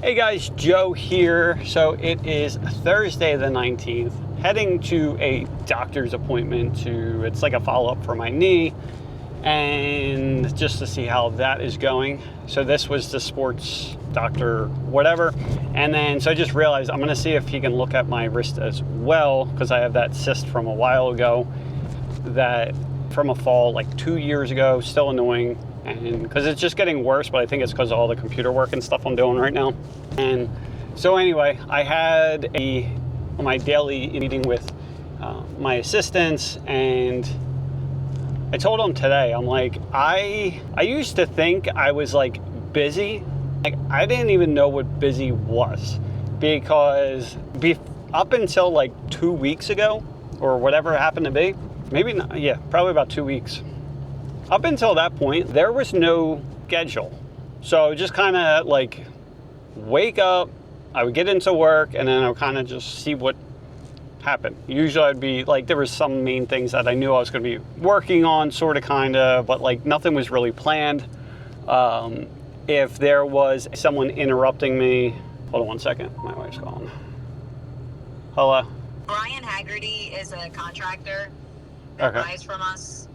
Hey guys, Joe here. So it is Thursday the 19th, heading to a doctor's appointment it's like a follow-up for my knee and just to see how that is going. So this was the sports doctor, whatever. And then, so I just realized I'm going to see if he can look at my wrist as well, because I have that cyst from a while ago, that from a fall like 2 years ago, still annoying. And because it's just getting worse, but I think it's because of all the computer work and stuff I'm doing right now. And so anyway, I had my daily meeting with my assistants, and I told them today, I'm like, I used to think I was like busy. Like I didn't even know what busy was, because up until like 2 weeks ago, or whatever it happened to be, maybe not, yeah, probably about 2 weeks. Up until that point, there was no schedule. So just kind of like wake up, I would get into work, and then I would kind of just see what happened. Usually I'd be like, there was some main things that I knew I was going to be working on, sort of, kind of, but like nothing was really planned. If there was someone interrupting me, hold on one second, my wife's calling. Hello? Brian Haggerty is a contractor that buys from us.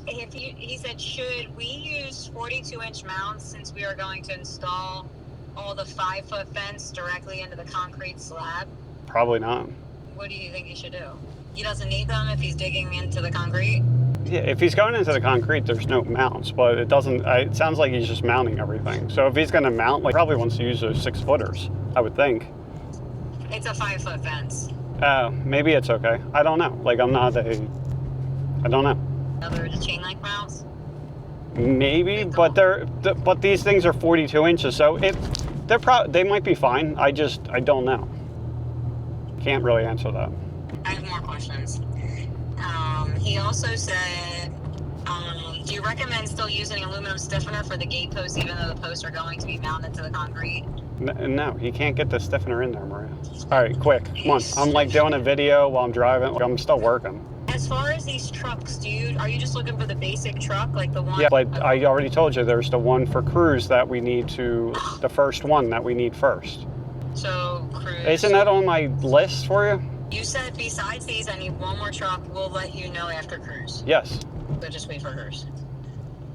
He said, should we use 42-inch mounts since we are going to install all the 5-foot fence directly into the concrete slab? Probably not. What do you think he should do? He doesn't need them if he's digging into the concrete? Yeah, if he's going into the concrete, there's no mounts, but it sounds like he's just mounting everything. So if he's going to mount, like, probably wants to use those 6-footers, I would think. It's a 5-foot fence. Maybe it's okay. I don't know. Like, I don't know. Other chain link mounts? Maybe, but but these things are 42 inches, so they might be fine. I don't know. Can't really answer that. I have more questions. He also said, do you recommend still using aluminum stiffener for the gate posts, even though the posts are going to be mounted to the concrete? No, he can't get the stiffener in there, Maria. All right, quick, come on. I'm like doing a video while I'm driving. I'm still working. As far as these trucks, are you just looking for the basic truck, like the one? Yeah, but I already told you there's the one for crews that we need the first one that we need first. So, crews. Isn't that on my list for you? You said besides these, I need one more truck. We'll let you know after crews. Yes. So just wait for hers.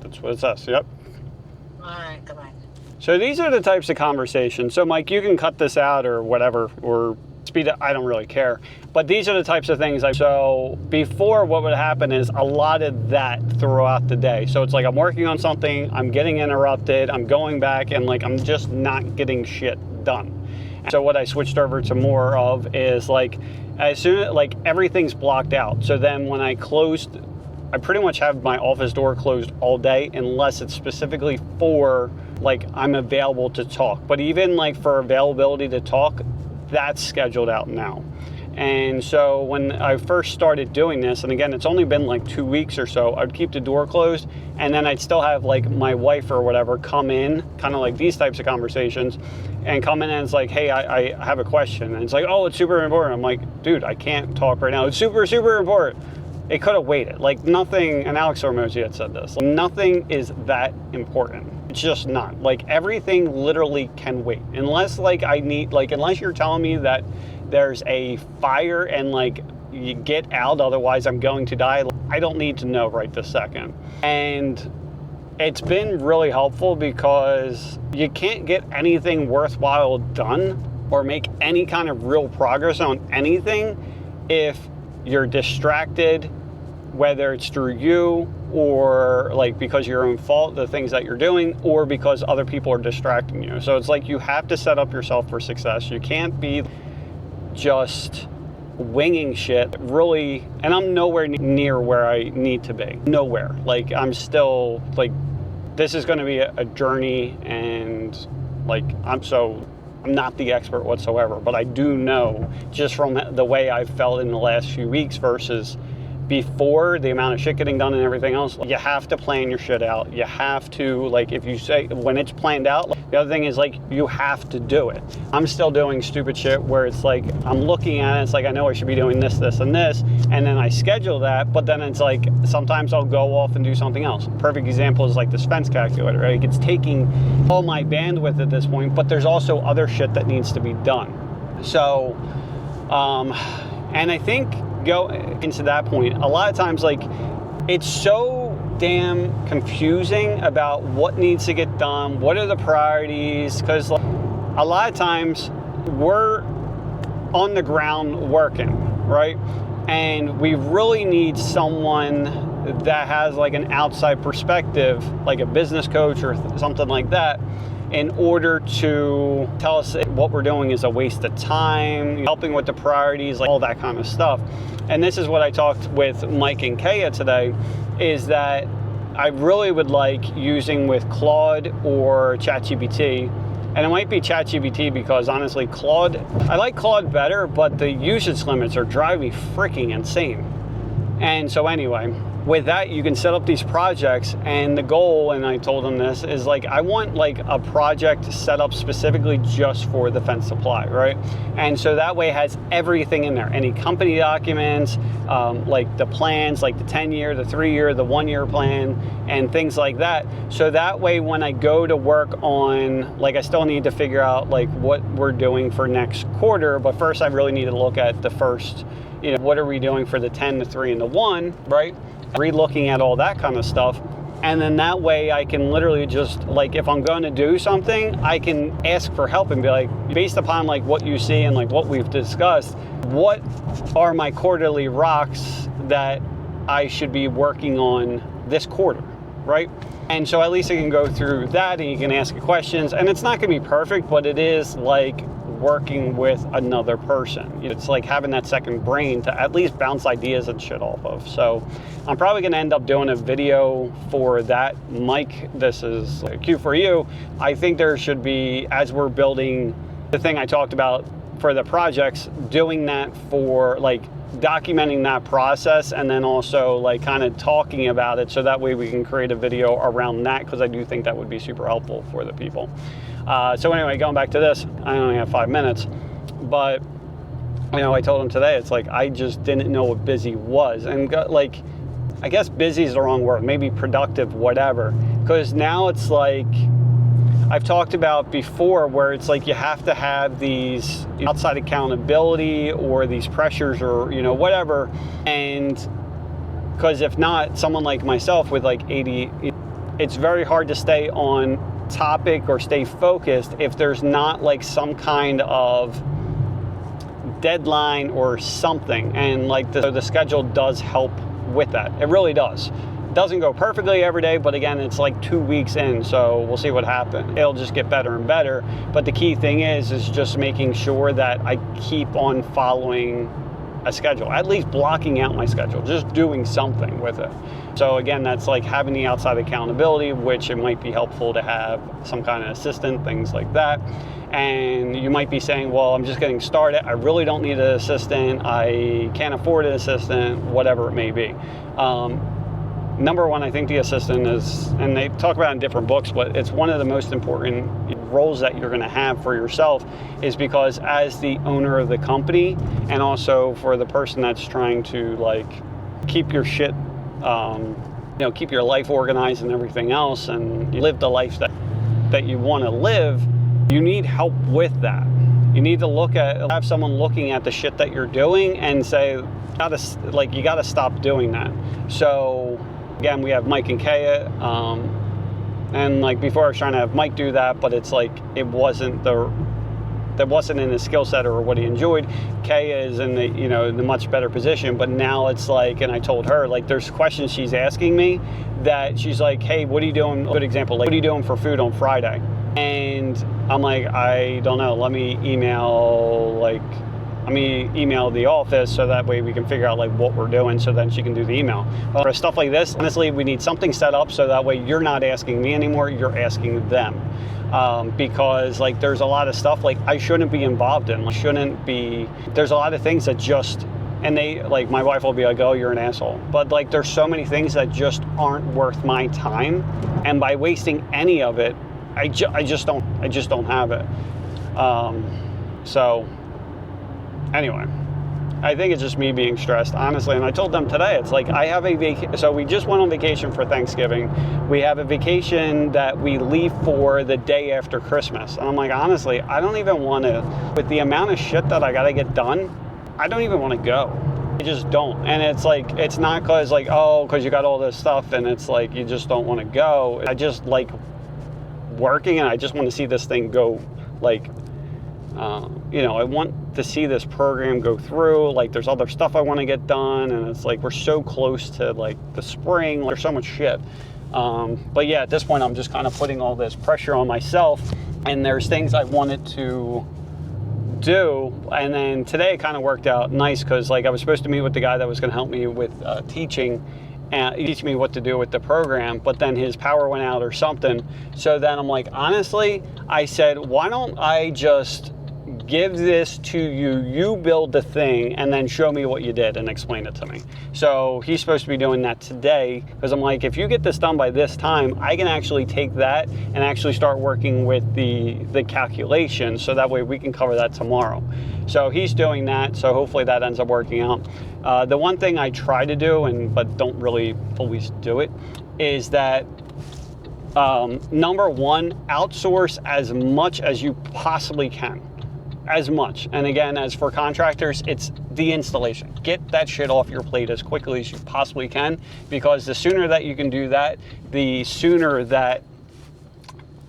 That's what it says, yep. All right, goodbye. So these are the types of conversations. So Mike, you can cut this out or whatever, or speed it, I don't really care. But these are the types of things. So before, what would happen is a lot of that throughout the day. So it's like I'm working on something, I'm getting interrupted, I'm going back, and like I'm just not getting shit done. So what I switched over to more of is like, as soon as like everything's blocked out. So then when I pretty much have my office door closed all day unless it's specifically for like I'm available to talk. But even like for availability to talk, that's scheduled out now. And so when I first started doing this, and again, it's only been like 2 weeks or so, I'd keep the door closed, and then I'd still have like my wife or whatever come in, kind of like these types of conversations, and come in and it's like, hey, I have a question. And it's like, oh, it's super important. I'm like, dude, I can't talk right now. It's super, super important. It could have waited. Like nothing, and Alex Hormozi had said this, like, nothing is that important. It's just not. Like everything literally can wait. Unless like unless you're telling me that there's a fire and like you get out, otherwise I'm going to die. I don't need to know right this second. And it's been really helpful because you can't get anything worthwhile done or make any kind of real progress on anything if you're distracted, whether it's through you or like because your own fault, the things that you're doing, or because other people are distracting you. So it's like you have to set up yourself for success. You can't be just winging shit, really. And I'm nowhere near where I need to be. Nowhere. Like I'm still like, this is going to be a journey, and like I'm not the expert whatsoever, but I do know just from the way I've felt in the last few weeks versus before, the amount of shit getting done and everything else, you have to plan your shit out. You have to, like, if you say, when it's planned out, the other thing is, like, you have to do it. I'm still doing stupid shit where it's like, I'm looking at it, it's like, I know I should be doing this, this, and this, and then I schedule that, but then it's like, sometimes I'll go off and do something else. Perfect example is like the expense calculator, right? It's taking all my bandwidth at this point, but there's also other shit that needs to be done. So, and I think go into that point, a lot of times, like, it's so damn confusing about what needs to get done, what are the priorities, because like, a lot of times we're on the ground working, right? And we really need someone that has like an outside perspective, like a business coach or something like that, in order to tell us what we're doing is a waste of time, helping with the priorities, like all that kind of stuff. And this is what I talked with Mike and Kaya today, is that I really would like using with Claude or ChatGPT. And it might be ChatGPT because honestly, Claude, I like Claude better, but the usage limits are driving me freaking insane. And so anyway, with that, you can set up these projects, and the goal, and I told them this, is like, I want like a project set up specifically just for the fence supply, right? And so that way it has everything in there, any company documents, like the plans, like the 10-year, the 3-year, the 1-year plan, and things like that. So that way when I go to work on, like, I still need to figure out like what we're doing for next quarter, but first I really need to look at the first, you know, what are we doing for the 10, the 3, and the 1, right? Re-looking at all that kind of stuff. And then that way I can literally just, like, if I'm going to do something, I can ask for help and be like, based upon like what you see and like what we've discussed, what are my quarterly rocks that I should be working on this quarter, right? And so at least I can go through that and you can ask questions, and it's not going to be perfect, but it is like working with another person. It's like having that second brain to at least bounce ideas and shit off of. So I'm probably going to end up doing a video for that. Mike, this is a cue for you. I think there should be, as we're building the thing I talked about for the projects, doing that for like documenting that process, and then also like kind of talking about it, so that way we can create a video around that, because I do think that would be super helpful for the people. So anyway, going back to this, I only have 5 minutes, but you know, I told him today, it's like, I just didn't know what busy was, and got, like, I guess busy is the wrong word, maybe productive, whatever, because now it's like, I've talked about before where it's like you have to have these outside accountability or these pressures or, you know, whatever, and because if not, someone like myself with like 80, it's very hard to stay on topic or stay focused if there's not like some kind of deadline or something. And like the schedule does help with that. It really does. It doesn't go perfectly every day, but again, it's like 2 weeks in, so we'll see what happens. It'll just get better and better. But the key thing is just making sure that I keep on following a schedule, at least blocking out my schedule, just doing something with it. So again, that's like having the outside accountability, which it might be helpful to have some kind of assistant, things like that. And you might be saying, well, I'm just getting started, I really don't need an assistant, I can't afford an assistant, whatever it may be. Number one, I think the assistant is, and they talk about it in different books, but it's one of the most important roles that you're going to have for yourself, is because as the owner of the company, and also for the person that's trying to like keep your shit, you know, keep your life organized and everything else, and live the life that you want to live, you need help with that. You need to have someone looking at the shit that you're doing and say, you gotta stop doing that. So again, we have Mike and Kaya, and like before I was trying to have Mike do that, but it's like that wasn't in his skill set or what he enjoyed. Kaya is in the, you know, in a much better position, but now it's like, and I told her, like, there's questions she's asking me that she's like, hey, what are you doing? Good example, like, what are you doing for food on Friday? And I'm like, I don't know, let me email the office so that way we can figure out like what we're doing, so then she can do the email. But for stuff like this, honestly, we need something set up so that way you're not asking me anymore, you're asking them. Because like there's a lot of stuff like I shouldn't be involved in. There's a lot of things that just and they, like, my wife will be like, oh, you're an asshole. But like, there's so many things that just aren't worth my time, and by wasting any of it, I just don't have it. So anyway, I think it's just me being stressed, honestly. And I told them today, it's like, I have so we just went on vacation for Thanksgiving. We have a vacation that we leave for the day after Christmas. And I'm like, honestly, I don't even want to, with the amount of shit that I got to get done, I don't even want to go. I just don't. And it's like, it's not because like, oh, because you got all this stuff and it's like, you just don't want to go. I just like working, and I just want to see this thing go, like, I want to see this program go through. Like, there's other stuff I want to get done, and it's like, we're so close to like the spring. There's so much shit. But yeah, at this point, I'm just kind of putting all this pressure on myself, and there's things I wanted to do. And then today it kind of worked out nice, because like, I was supposed to meet with the guy that was going to help me with teaching and teach me what to do with the program, but then his power went out or something. So then I'm like, honestly, I said, why don't I just give this to you, you build the thing, and then show me what you did and explain it to me. So he's supposed to be doing that today, because I'm like, if you get this done by this time, I can actually take that and actually start working with the calculation, so that way we can cover that tomorrow. So he's doing that, so hopefully that ends up working out. The one thing I try to do, but don't really always do it, is that number one, outsource as much as you possibly can. As much. And again, as for contractors, it's the installation. Get that shit off your plate as quickly as you possibly can, because the sooner that you can do that, the sooner that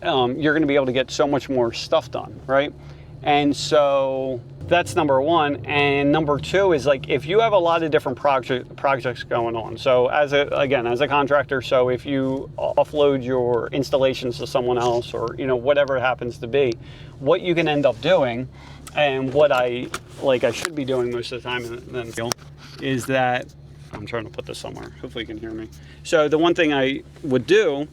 you're going to be able to get so much more stuff done, right? And so that's number one. And number two is, like, if you have a lot of different projects going on. So as a contractor, so if you offload your installations to someone else, or, whatever it happens to be, what you can end up doing, and what I should be doing most of the time, is that, I'm trying to put this somewhere, hopefully you can hear me. So the one thing I would do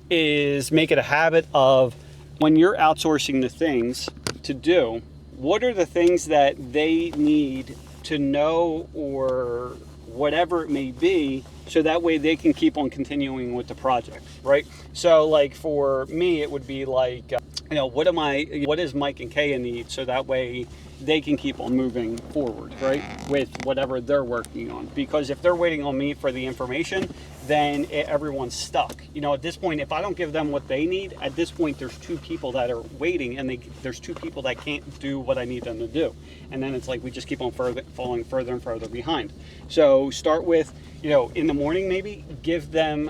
is make it a habit of, when you're outsourcing the things to do, what are the things that they need to know, or whatever it may be, so that way they can keep on continuing with the project, right? So like for me, it would be like, what does Mike and Kaya need, so that way they can keep on moving forward, right, with whatever they're working on. Because if they're waiting on me for the information, then everyone's stuck. At this point, if I don't give them what they need, at this point, there's two people that are waiting, and there's two people that can't do what I need them to do. And then it's like, we just keep on falling further and further behind. So start with, in the morning, maybe give them,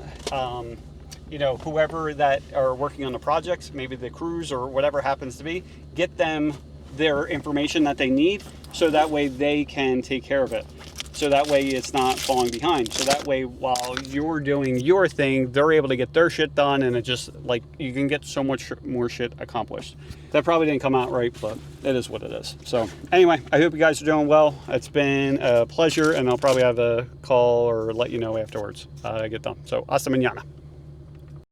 whoever that are working on the projects, maybe the crews or whatever happens to be, get them their information that they need, so that way they can take care of it. So that way it's not falling behind. So that way, while you're doing your thing, they're able to get their shit done, and it just, like, you can get so much more shit accomplished. That probably didn't come out right, but it is what it is. So anyway, I hope you guys are doing well. It's been a pleasure, and I'll probably have a call or let you know afterwards I get done. So hasta mañana.